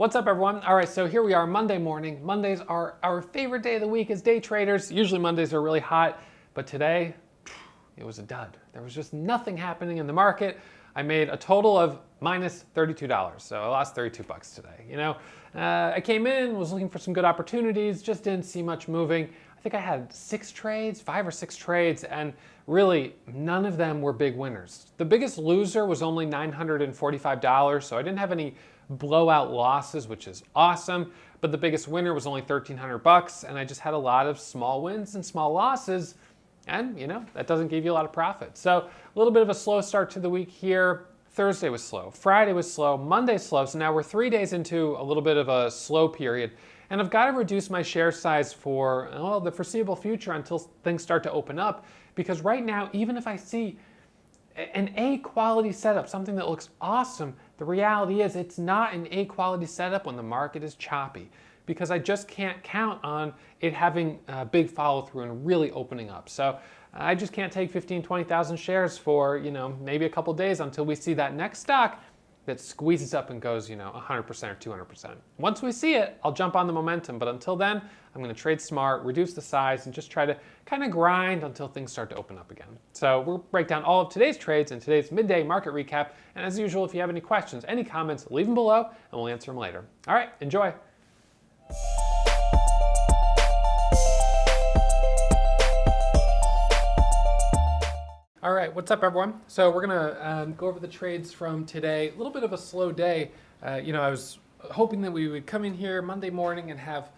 What's up, everyone? All right, so here we are, Monday morning. Mondays are our favorite day of the week as day traders. Usually Mondays are really hot, but today it was a dud. There was just nothing happening in the market. I made a total of minus $32, so I lost 32 bucks today. I came in, was looking for some good opportunities, just didn't see much moving. I think I had 5 or 6 trades, and really none of them were big winners. The biggest loser was only $945, so I didn't have any blowout losses, which is awesome, but the biggest winner was only 1,300 bucks, and I just had a lot of small wins and small losses, and that doesn't give you a lot of profit. So a little bit of a slow start to the week here. Thursday was slow, Friday was slow, Monday slow, so now we're 3 days into a little bit of a slow period, and I've got to reduce my share size for the foreseeable future until things start to open up, because right now, even if I see an A quality setup, something that looks awesome, the reality is it's not an A quality setup when the market is choppy, because I just can't count on it having a big follow through and really opening up. So I just can't take 15, 20,000 shares for, maybe a couple days until we see that next stock that squeezes up and goes, 100% or 200%. Once we see it, I'll jump on the momentum. But until then, I'm going to trade smart, reduce the size, and just try to kind of grind until things start to open up again. So we'll break down all of today's trades in today's midday market recap. And as usual, if you have any questions, any comments, leave them below, and we'll answer them later. All right, enjoy. All right, what's up, everyone? So we're gonna go over the trades from today. A little bit of a slow day. I was hoping that we would come in here Monday morning and have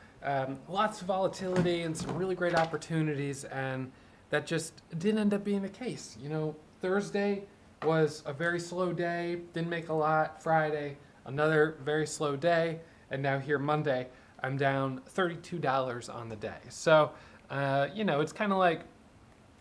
lots of volatility and some really great opportunities, and that just didn't end up being the case. Thursday was a very slow day, didn't make a lot. Friday, another very slow day, and now here Monday, I'm down $32 on the day. So, it's kind of like,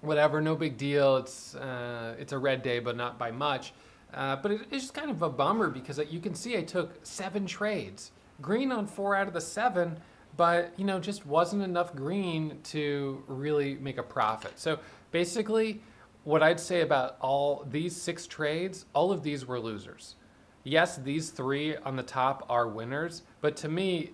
whatever, no big deal. It's a red day, but not by much. But it's just kind of a bummer because you can see I took 7 trades, green on 4 out of the 7, but just wasn't enough green to really make a profit. So basically, what I'd say about all these 6 trades, all of these were losers. Yes, these 3 on the top are winners, but to me,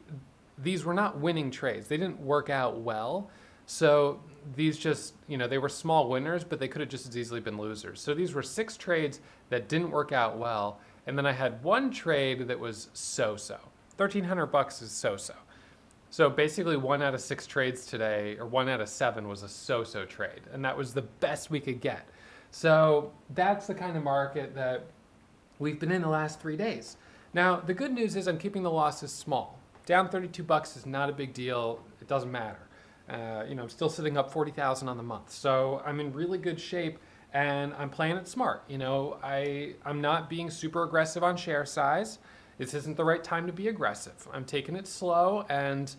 these were not winning trades. They didn't work out well. So these just, they were small winners, but they could have just as easily been losers. So these were 6 trades that didn't work out well. And then I had 1 trade that was so-so. 1,300 bucks is so-so. So basically 1 out of 6 trades today, or 1 out of 7 was a so-so trade. And that was the best we could get. So that's the kind of market that we've been in the last 3 days. Now, the good news is I'm keeping the losses small. Down 32 bucks is not a big deal. It doesn't matter. I'm still sitting up 40,000 on the month. So I'm in really good shape, and I'm playing it smart. I'm not being super aggressive on share size. This isn't the right time to be aggressive. I'm taking it slow, and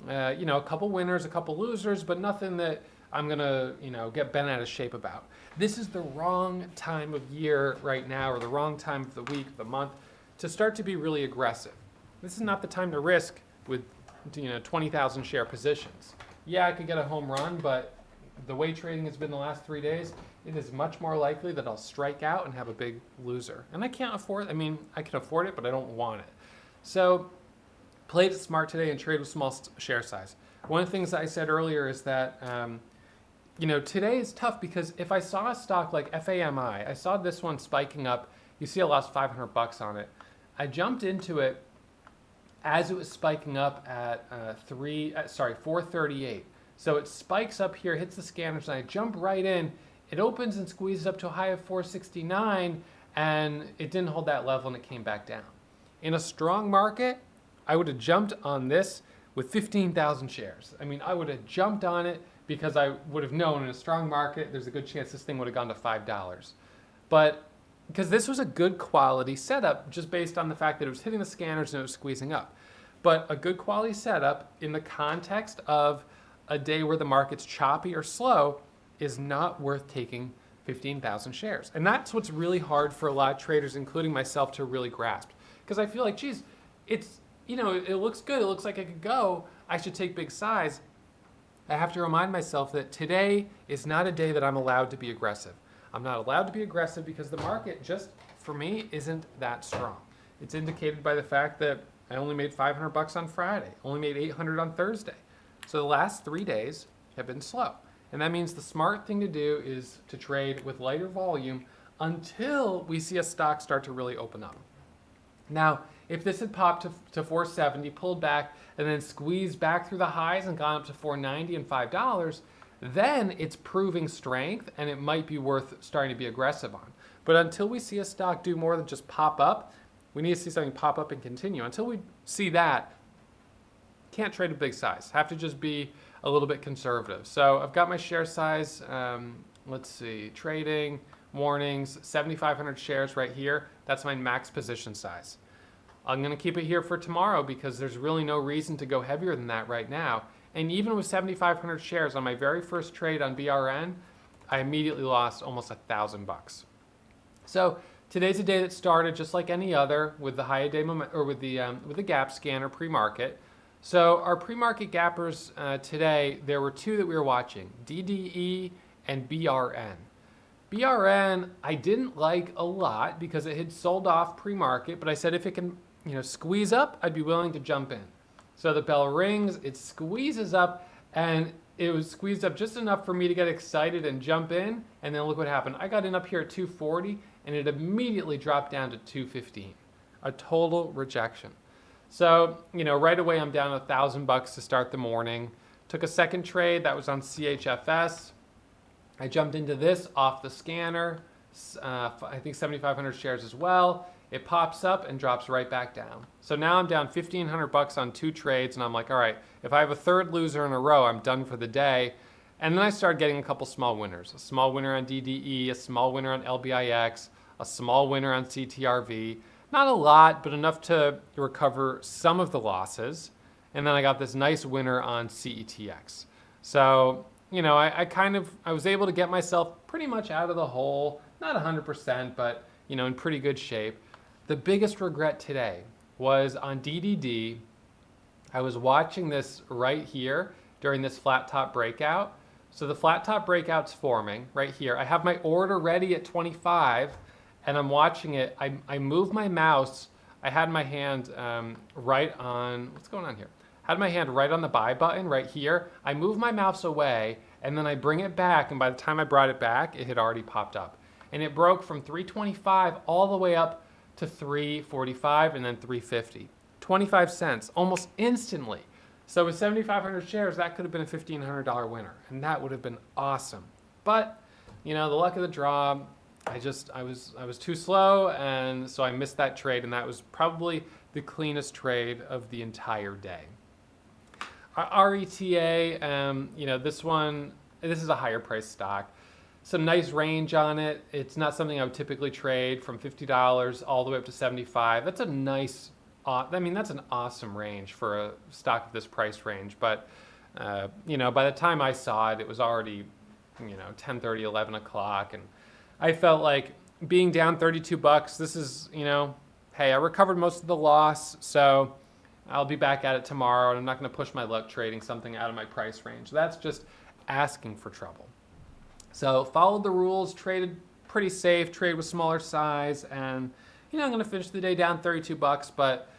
a couple winners, a couple losers, but nothing that I'm gonna get bent out of shape about. This is the wrong time of year right now, or the wrong time of the week, the month, to start to be really aggressive. This is not the time to risk with 20,000 share positions. Yeah, I could get a home run, but the way trading has been the last 3 days, it is much more likely that I'll strike out and have a big loser. And I can't afford it. I can afford it, but I don't want it. So played it smart today and trade with small share size. One of the things that I said earlier is that, today is tough because if I saw a stock like FAMI, I saw this one spiking up. You see I lost 500 bucks on it. I jumped into it as it was spiking up at 438. So it spikes up here, hits the scanners, and I jump right in. It opens and squeezes up to a high of 469, and it didn't hold that level, and it came back down. In a strong market, I would have jumped on this with 15,000 shares. I would have jumped on it because I would have known in a strong market, there's a good chance this thing would have gone to $5. But because this was a good quality setup just based on the fact that it was hitting the scanners and it was squeezing up. But a good quality setup in the context of a day where the market's choppy or slow is not worth taking 15,000 shares. And that's what's really hard for a lot of traders, including myself, to really grasp. Because I feel like, geez, it looks good, it looks like it could go, I should take big size. I have to remind myself that today is not a day that I'm allowed to be aggressive. I'm not allowed to be aggressive because the market just, for me, isn't that strong. It's indicated by the fact that I only made 500 bucks on Friday, only made 800 on Thursday. So the last 3 days have been slow. And that means the smart thing to do is to trade with lighter volume until we see a stock start to really open up. Now, if this had popped to 470, pulled back, and then squeezed back through the highs and gone up to 490 and $5, then it's proving strength and it might be worth starting to be aggressive on. But until we see a stock do more than just pop up, we need to see something pop up and continue. Until we see that, can't trade a big size. Have to just be a little bit conservative. So I've got my share size, let's see, trading, warnings, 7,500 shares right here. That's my max position size. I'm going to keep it here for tomorrow because there's really no reason to go heavier than that right now. And even with 7,500 shares on my very first trade on BRN, I immediately lost almost $1,000. So today's a day that started just like any other with the high day moment or with the gap scanner pre-market. So our pre-market gappers today, there were two that we were watching, DDE and BRN. BRN I didn't like a lot because it had sold off pre-market, but I said if it can squeeze up, I'd be willing to jump in. So the bell rings, it squeezes up, and it was squeezed up just enough for me to get excited and jump in, and then look what happened. I got in up here at 240, and it immediately dropped down to 215. A total rejection. So, right away I'm down $1,000 to start the morning. Took a second trade, that was on CHFS. I jumped into this off the scanner, I think 7,500 shares as well. It pops up and drops right back down. So now I'm down $1,500 on 2 trades, and I'm like, all right, if I have a third loser in a row, I'm done for the day. And then I started getting a couple small winners. A small winner on DDE, a small winner on LBIX, a small winner on CTRV. Not a lot, but enough to recover some of the losses. And then I got this nice winner on CETX. So, I was able to get myself pretty much out of the hole. Not 100%, but, in pretty good shape. The biggest regret today was on DDD. I was watching this right here during this flat top breakout. So the flat top breakout's forming right here. I have my order ready at 25 and I'm watching it. I move my mouse. I had my hand right on, what's going on here? Had my hand right on the buy button right here. I move my mouse away and then I bring it back, and by the time I brought it back, it had already popped up. And it broke from 325 all the way up to 345 and then 350. 25 cents, almost instantly. So with 7,500 shares, that could have been a $1,500 winner, and that would have been awesome. But, the luck of the draw, I was too slow, and so I missed that trade, and that was probably the cleanest trade of the entire day. RETA, this is a higher price stock. Some nice range on it. It's not something I would typically trade, from $50 all the way up to $75. That's a nice, that's an awesome range for a stock of this price range. But, by the time I saw it, it was already, 10:30, 11 o'clock. And I felt like being down $32, this is, hey, I recovered most of the loss. So I'll be back at it tomorrow. And I'm not going to push my luck trading something out of my price range. That's just asking for trouble. So followed the rules, traded pretty safe, trade with smaller size, and I'm going to finish the day down $32, but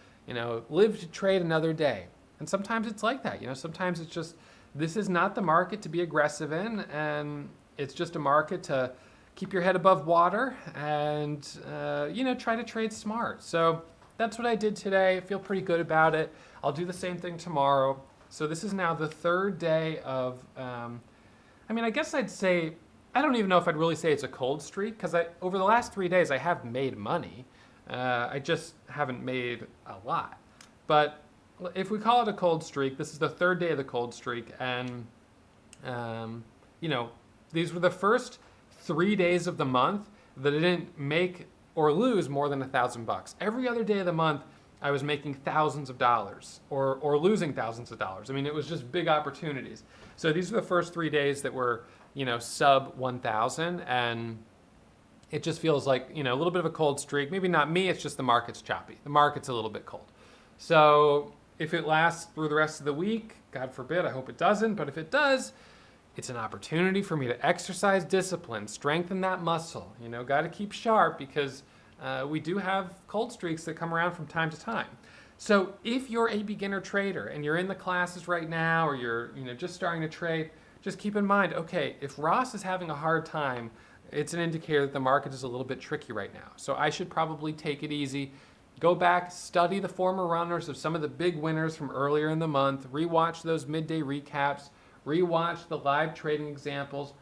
live to trade another day. And sometimes it's like that. Sometimes it's just, this is not the market to be aggressive in, and it's just a market to keep your head above water and try to trade smart. So that's what I did today. I feel pretty good about it. I'll do the same thing tomorrow. So this is now the third day of I guess I'd say, I don't even know if I'd really say it's a cold streak, because over the last 3 days I have made money. I just haven't made a lot. But if we call it a cold streak, this is the third day of the cold streak, and these were the first 3 days of the month that I didn't make or lose more than $1,000. Every other day of the month I was making thousands of dollars or losing thousands of dollars. It was just big opportunities. So these are the first 3 days that were, sub 1,000, and it just feels like, a little bit of a cold streak. Maybe not me, it's just the market's choppy. The market's a little bit cold. So if it lasts through the rest of the week, God forbid, I hope it doesn't, but if it does, it's an opportunity for me to exercise discipline, strengthen that muscle. Got to keep sharp, because we do have cold streaks that come around from time to time. So if you're a beginner trader and you're in the classes right now, or you're just starting to trade, just keep in mind, okay, if Ross is having a hard time, it's an indicator that the market is a little bit tricky right now. So I should probably take it easy. Go back, study the former runners of some of the big winners from earlier in the month, rewatch those midday recaps, rewatch the live trading examples.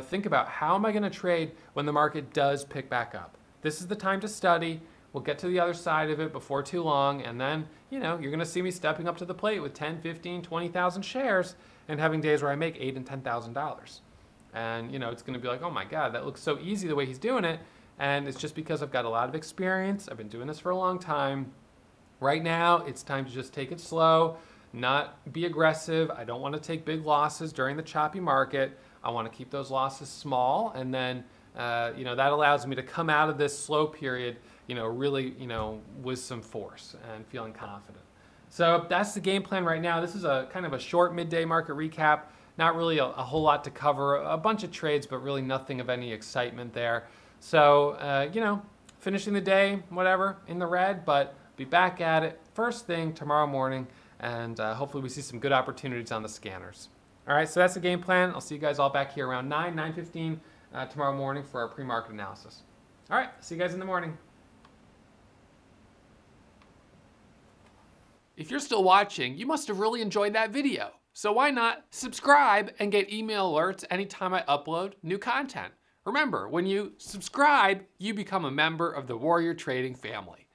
Think about, how am I going to trade when the market does pick back up? This is the time to study. We'll get to the other side of it before too long, and then, you're going to see me stepping up to the plate with 10, 15, 20,000 shares and having days where I make $8,000 and $10,000. And, it's going to be like, oh my God, that looks so easy the way he's doing it. And it's just because I've got a lot of experience. I've been doing this for a long time. Right now, it's time to just take it slow, not be aggressive. I don't want to take big losses during the choppy market. I want to keep those losses small. And then, that allows me to come out of this slow period, really, with some force and feeling confident. So that's the game plan right now. This is a kind of a short midday market recap. Not really a whole lot to cover. A bunch of trades, but really nothing of any excitement there. So, finishing the day, whatever, in the red, but be back at it first thing tomorrow morning, and hopefully we see some good opportunities on the scanners. All right, so that's the game plan. I'll see you guys all back here around 9:15 tomorrow morning for our pre-market analysis. All right, see you guys in the morning. If you're still watching, you must have really enjoyed that video. So why not subscribe and get email alerts anytime I upload new content? Remember, when you subscribe, you become a member of the Warrior Trading family.